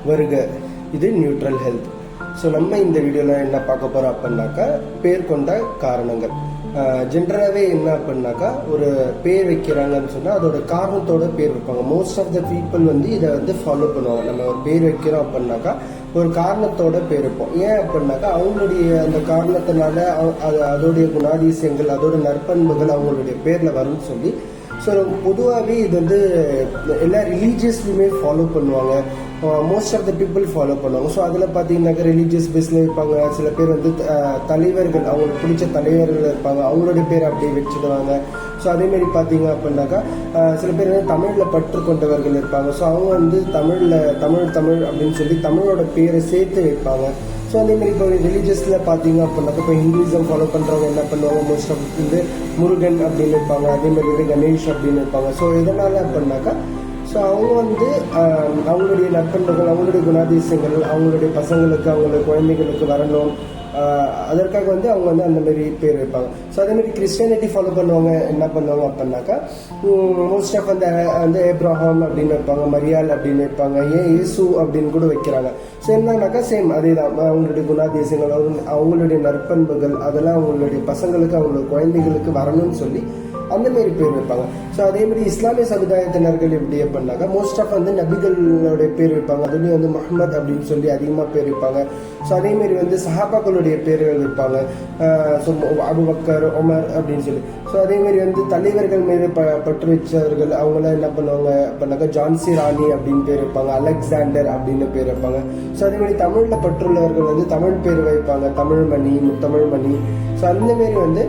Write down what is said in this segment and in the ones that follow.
வருக. இது neutral health. So நம்ம இந்த வீடியோவில் என்ன பார்க்க போகிறோம் அப்படின்னாக்கா, பேர் கொண்ட காரணங்கள். ஜென்ரலாகவே என்ன அப்படின்னாக்கா, ஒரு பேர் வைக்கிறாங்கன்னு சொன்னால் அதோட காரணத்தோட பேர் வைப்பாங்க. மோஸ்ட் ஆஃப் த பீப்புள் வந்து இதை வந்து ஃபாலோ பண்ணுவாங்க. நம்ம ஒரு பேர் வைக்கிறோம் அப்படின்னாக்கா ஒரு காரணத்தோட பேர் வைப்போம். ஏன் அப்படின்னாக்கா அவங்களுடைய அந்த காரணத்தினால அதோடைய குணாதிசயங்கள், அதோட நற்பண்புகள் அவங்களுடைய பேரில் வரும்னு சொல்லி. ஸோ பொதுவாகவே இது வந்து எல்லா ரிலீஜியஸ்லையுமே ஃபாலோ பண்ணுவாங்க. Most of the people follow பண்ணுவாங்க. ஸோ அதில் பார்த்தீங்கன்னாக்கா ரிலீஜியஸ் பேஸில் இருப்பாங்க. சில பேர் வந்து தலைவர்கள், அவங்களுக்கு பிடிச்ச தலைவர்கள் இருப்பாங்க, அவங்களுடைய பேர் அப்படியே வச்சுடுவாங்க. ஸோ அதேமாரி பார்த்தீங்க அப்படின்னாக்கா சில பேர் வந்து தமிழில் பற்று கொண்டவர்கள் இருப்பாங்க. ஸோ அவங்க வந்து தமிழ் அப்படின்னு சொல்லி தமிழோட பேரை சேர்த்து வைப்பாங்க. ஸோ அதேமாதிரி இப்போ ரிலீஜியஸில் பார்த்தீங்க அப்படின்னாக்கா, இப்போ ஹிந்துவிசம் ஃபாலோ பண்ணுறவங்க என்ன பண்ணுவாங்க, மோஸ்ட் ஆஃப் வந்து முருகன் அப்படின்னு இருப்பாங்க, அதேமாதிரி வந்து கணேஷ் அப்படின்னு இருப்பாங்க. ஸோ எதனால் அப்படின்னாக்கா, ஸோ அவங்க வந்து அவங்களுடைய நற்பண்புகள், அவங்களுடைய குணாதிசயங்கள் அவங்களுடைய பசங்களுக்கு, அவங்களுடைய குழந்தைகளுக்கு வரணும், அதற்காக வந்து அவங்க வந்து அந்த மாதிரி பேர் வைப்பாங்க. ஸோ அதேமாதிரி கிறிஸ்டியானிட்டி ஃபாலோ பண்ணுவாங்க. என்ன பண்ணுவாங்க அப்படின்னாக்கா, மோஸ்ட் ஆஃப் அந்த ஏப்ரஹாம் அப்படின்னு வைப்பாங்க, மரியாள் அப்படின்னு வைப்பாங்க, இயேசு அப்படின்னு கூட வைக்கிறாங்க. ஸோ என்னன்னாக்கா சேம் அதே தான். அவங்களுடைய குணாதிசயங்கள், அவங்களுடைய நற்பண்புகள் அதெல்லாம் அவங்களுடைய பசங்களுக்கு, அவங்களுடைய குழந்தைகளுக்கு வரணும்னு சொல்லி அந்த மாரி பேர் வைப்பாங்க. ஸோ அதே மாதிரி இஸ்லாமிய சமுதாயத்தினர்கள் எப்படி அப்படின்னாக்கா, மோஸ்ட் ஆஃப் வந்து நபிகளுடைய பேர் வைப்பாங்க. அதுலேயும் வந்து முஹம்மத் அப்படின்னு சொல்லி அதிகமாக பேர் வைப்பாங்க. ஸோ அதேமாரி வந்து சஹாபாக்களுடைய பேர்கள் வைப்பாங்க. ஸோ அபுபக்கர், உமர் அப்படின்னு சொல்லி. ஸோ அதேமாரி வந்து தலைவர்கள் மீது பற்று வச்சவர்கள் அவங்களாம் என்ன பண்ணுவாங்க அப்படின்னாக்கா, ஜான்சி ராணி அப்படின்னு பேர் வைப்பாங்க, அலெக்சாண்டர் அப்படின்னு பேர் வைப்பாங்க. ஸோ அதேமாதிரி தமிழில் பற்றுள்ளவர்கள் வந்து தமிழ் பேர் வைப்பாங்க, தமிழ்மணி, முத்தமிழ்மணி. ஸோ அந்தமாரி வந்து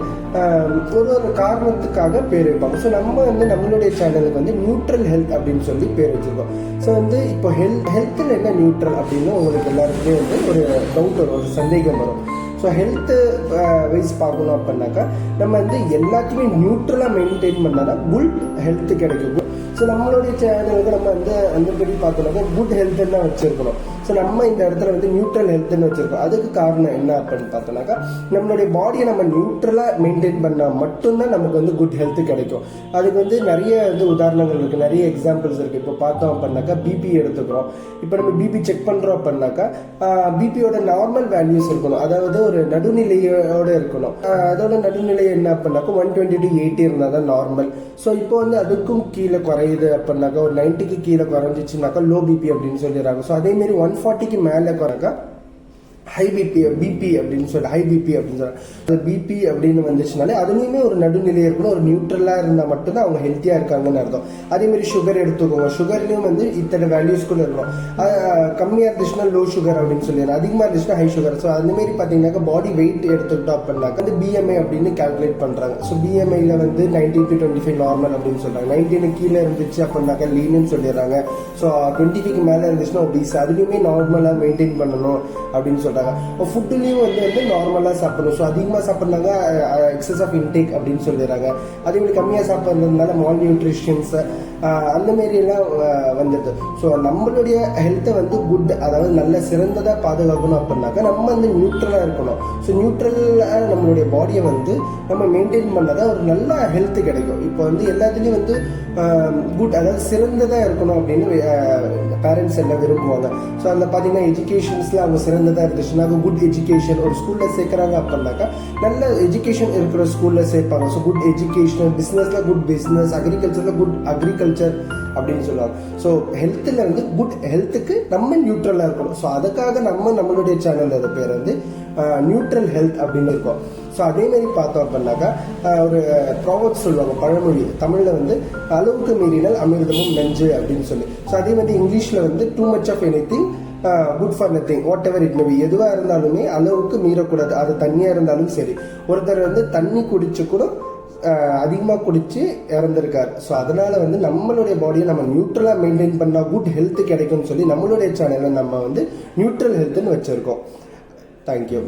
ஒரு காரணத்துக்காக பேர் வைப்பாங்க. ஸோ நம்ம வந்து நம்மளுடைய சேனலுக்கு வந்து நியூட்ரல் ஹெல்த் அப்படின்னு சொல்லி பேர் வச்சிருக்கோம். ஸோ வந்து இப்போ ஹெல்த்தில் என்ன நியூட்ரல் அப்படின்னு உங்களுக்கு எல்லாருக்குமே வந்து ஒரு டவுட் வரும், ஒரு சந்தேகம் வரும். ஸோ ஹெல்த்து வைஸ் பார்க்கணும் அப்படின்னாக்கா, நம்ம வந்து எல்லாத்தையுமே நியூட்ரலாக மெயின்டைன் பண்ணால் தான் குட் ஹெல்த் கிடைக்கும். ஸோ நம்மளுடைய சேனலுக்கு நம்ம வந்து அந்தபடி பார்த்தோம்னாக்கா குட் ஹெல்த்துன்னு தான் வச்சுருக்கணும். ஸோ நம்ம இந்த இடத்துல வந்து நியூட்ரல் ஹெல்த்துன்னு வச்சுருக்கோம். அதுக்கு காரணம் என்ன அப்படின்னு பார்த்தோம்னாக்கா, நம்மளுடைய பாடியை நம்ம நியூட்ரலாக மெயின்டைன் பண்ணால் மட்டும்தான் நமக்கு வந்து குட் ஹெல்த்து கிடைக்கும். அதுக்கு வந்து நிறைய வந்து உதாரணங்கள் இருக்குது, நிறைய எக்ஸாம்பிள்ஸ் இருக்குது. இப்போ பார்த்தோம் அப்படின்னாக்கா, பிபி எடுத்துக்கிறோம். இப்போ நம்ம பிபி செக் பண்ணுறோம் அப்படின்னாக்கா, பிபியோட நார்மல் வேல்யூஸ் இருக்கணும், அதாவது ஒரு நடுநிலையோடு இருக்கணும். அதோட நடுநிலை என்ன அப்படின்னாக்கா 120 to 80 இருந்தால் தான் நார்மல். ஸோ இப்போ வந்து அதுக்கும் கீழே குறையுது அப்படின்னாக்கா, ஒரு 90க்கு கீழே குறைஞ்சிச்சுனாக்கா லோ பிபி அப்படின்னு சொல்லிடுறாங்க. ஸோ அதேமாரி 140க்கு மேலே குறைக்கா ஹை பிபி அப்படின்னு சொல்லி ஹை பிபி அப்படின்னு சொல்றாங்க. பிபி அப்படின்னு வந்துச்சுனாலே அதுலேயுமே ஒரு நடுநிலை இருக்கணும், ஒரு நியூட்ரலாக இருந்தால் மட்டும்தான் அவங்க ஹெல்த்தியாக இருக்காங்கன்னு அர்த்தம். அதேமாதிரி சுகர் எடுத்துக்கோங்க. சுகர்லேயும் வந்து இத்தனை வேல்யூஸ்குள்ள இருக்கணும். கம்மியாக இருந்துச்சுன்னா லோ சுகர் அப்படின்னு சொல்லிடுறோம், அதிகமாக இருந்துச்சுன்னா ஹை சுகர். ஸோ அந்தமாரி பார்த்தீங்கன்னாக்கா பாடி வெயிட் எடுத்துக்கிட்டோம் அப்படின்னாக்கா வந்து பிஎம்ஐ அப்படின்னு கால்குலேட் பண்ணுறாங்க. ஸோ பிஎம்ஐல வந்து 19 to 25 நார்மல் அப்படின்னு சொல்கிறாங்க. 19 கீழே இருந்துச்சு அப்படின்னாக்கா லீனுன்னு சொல்லிடுறாங்க. ஸோ 20க்கு மேலே இருந்துச்சுன்னா ஒபீஸ், அதுலேயுமே நார்மலாக மெயின்டைன் பண்ணணும் அப்படின்னு சொல்கிறாங்க. ஃபுட்டுலேயும் வந்து நார்மலாக சாப்பிடணும். ஸோ அதிகமாக சாப்பிட்றாங்க எக்ஸஸ் ஆஃப் இன்டேக் அப்படின்னு சொல்லிடுறாங்க. அதே மாதிரி கம்மியாக சாப்பிட்றதுனால மால் நியூட்ரிஷன்ஸ் அந்த மாரியெல்லாம் வந்துடுது. ஸோ நம்மளுடைய ஹெல்த்தை வந்து குட், அதாவது நல்ல சிறந்ததாக பாதுகாக்கணும் அப்படின்னாக்கா நம்ம வந்து நியூட்ரலாக இருக்கணும். ஸோ நியூட்ரலாக நம்மளுடைய பாடியை வந்து நம்ம மெயின்டைன் பண்ணாதான் ஒரு நல்ல ஹெல்த்து கிடைக்கும். இப்போ வந்து எல்லாத்துலேயும் வந்து குட், அதாவது சிறந்ததாக இருக்கணும் அப்படின்னு பேரண்ட்ஸ் எல்லாம் விரும்புவாங்க. ஸோ அதில் பார்த்தீங்கன்னா எஜுகேஷன்ஸில் அவங்க சிறந்ததாக இருந்துச்சுன்னா குட் எஜுகேஷன், ஒரு ஸ்கூலில் சேர்க்குறாங்க அப்படின்னாக்கா நல்ல எஜுகேஷன் இருக்கிற ஸ்கூலில் சேர்ப்பாங்க. ஸோ குட் எஜுகேஷன், பிஸ்னஸில் குட் பிஸ்னஸ், அக்ரிகல்ச்சரில் குட் அக்ரிகல்ச்சர் அப்படின்னு சொல்லுவாங்க. ஸோ ஹெல்த்தில் வந்து குட் ஹெல்த்துக்கு நம்ம நியூட்ரலாக இருக்கணும். ஸோ அதுக்காக நம்மளுடைய சேனல் அது பேர் வந்து நியூட்ரல் ஹெல்த் அப்படின்னு இருக்கும். ஸோ அதேமாரி பார்த்தோம் அப்படின்னாக்கா, ஒரு ப்ராவர்ப்ஸ் சொல்லுவாங்க, பழமொழி தமிழில் வந்து அளவுக்கு மீறினால் அமிர்தமும் நஞ்சு அப்படின்னு சொல்லி. ஸோ அதே மாதிரி இங்கிலீஷில் வந்து too much of anything good for nothing, whatever it may be. எதுவாக இருந்தாலுமே அளவுக்கு மீறக்கூடாது. அது தண்ணியாக இருந்தாலும் சரி. ஒருத்தர் வந்து தண்ணி குடிச்சு கூட அதிகமாக குடிச்சு இறந்துருக்காரு. ஸோ அதனால வந்து நம்மளுடைய பாடியை நம்ம நியூட்ரலாக மெயின்டைன் பண்ணால் குட் ஹெல்த் கிடைக்கும்னு சொல்லி நம்மளுடைய சேனலில் நம்ம வந்து நியூட்ரல் ஹெல்த்துன்னு வச்சுருக்கோம். தேங்க்யூ.